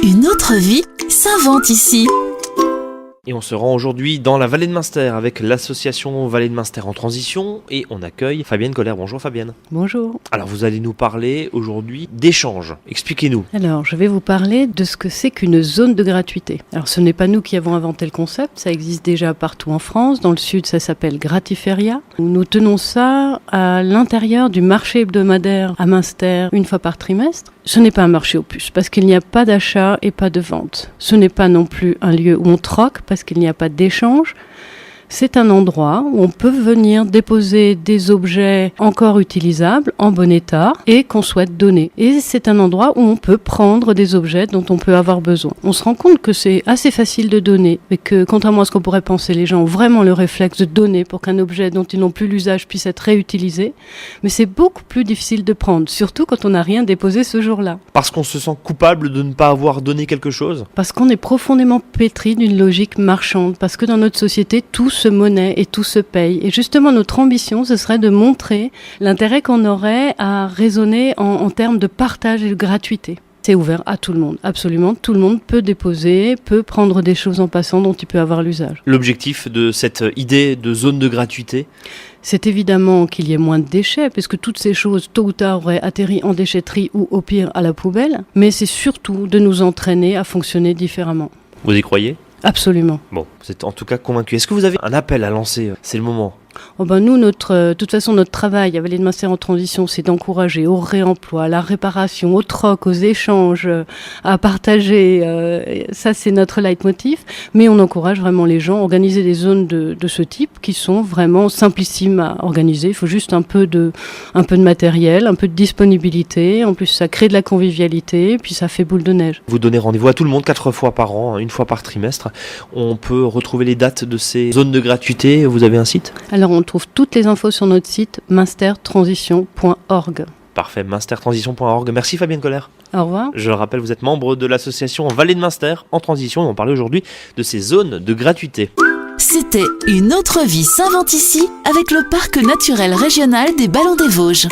Une autre vie s'invente ici. Et on se rend aujourd'hui dans la Vallée de Münster avec l'association Vallée de Münster en transition et on accueille Fabienne Koller. Bonjour Fabienne. Bonjour. Alors vous allez nous parler aujourd'hui d'échanges. Expliquez-nous. Alors je vais vous parler de ce que c'est qu'une zone de gratuité. Alors ce n'est pas nous qui avons inventé le concept, ça existe déjà partout en France. Dans le sud ça s'appelle Gratiferia. Nous tenons ça à l'intérieur du marché hebdomadaire à Münster une fois par trimestre. Ce n'est pas un marché aux puces parce qu'il n'y a pas d'achat et pas de vente. Ce n'est pas non plus un lieu où on troque parce qu'il n'y a pas d'échange. C'est un endroit où on peut venir déposer des objets encore utilisables, en bon état, et qu'on souhaite donner. Et c'est un endroit où on peut prendre des objets dont on peut avoir besoin. On se rend compte que c'est assez facile de donner, mais que, contrairement à ce qu'on pourrait penser, les gens ont vraiment le réflexe de donner pour qu'un objet dont ils n'ont plus l'usage puisse être réutilisé. Mais c'est beaucoup plus difficile de prendre, surtout quand on n'a rien déposé ce jour-là. Parce qu'on se sent coupable de ne pas avoir donné quelque chose ? Parce qu'on est profondément pétri d'une logique marchande, parce que dans notre société, tout se monnaie et tout se paye. Et justement, notre ambition, ce serait de montrer l'intérêt qu'on aurait à raisonner en termes de partage et de gratuité. C'est ouvert à tout le monde, absolument. Tout le monde peut déposer, peut prendre des choses en passant dont il peut avoir l'usage. L'objectif de cette idée de zone de gratuité ? C'est évidemment qu'il y ait moins de déchets, puisque toutes ces choses, tôt ou tard, auraient atterri en déchetterie ou au pire à la poubelle. Mais c'est surtout de nous entraîner à fonctionner différemment. Vous y croyez ? Absolument. Bon, vous êtes en tout cas convaincu. Est-ce que vous avez un appel à lancer ? C'est le moment. Nous, de toute façon, notre travail à Vallée de Münster en transition, c'est d'encourager au réemploi, à la réparation, au troc, aux échanges, à partager. Ça, c'est notre leitmotiv. Mais on encourage vraiment les gens à organiser des zones de ce type qui sont vraiment simplissimes à organiser. Il faut juste un peu de matériel, un peu de disponibilité. En plus, ça crée de la convivialité, puis ça fait boule de neige. Vous donnez rendez-vous à tout le monde 4 fois par an, 1 fois par trimestre. On peut retrouver les dates de ces zones de gratuité. Vous avez un site ? Alors, on trouve toutes les infos sur notre site münstertransition.org. Parfait, münstertransition.org. Merci Fabienne Koller. Au revoir. Je le rappelle, vous êtes membre de l'association Vallée de Münster en transition et on parlait aujourd'hui de ces zones de gratuité. C'était Une autre vie s'invente ici avec le parc naturel régional des Ballons des Vosges.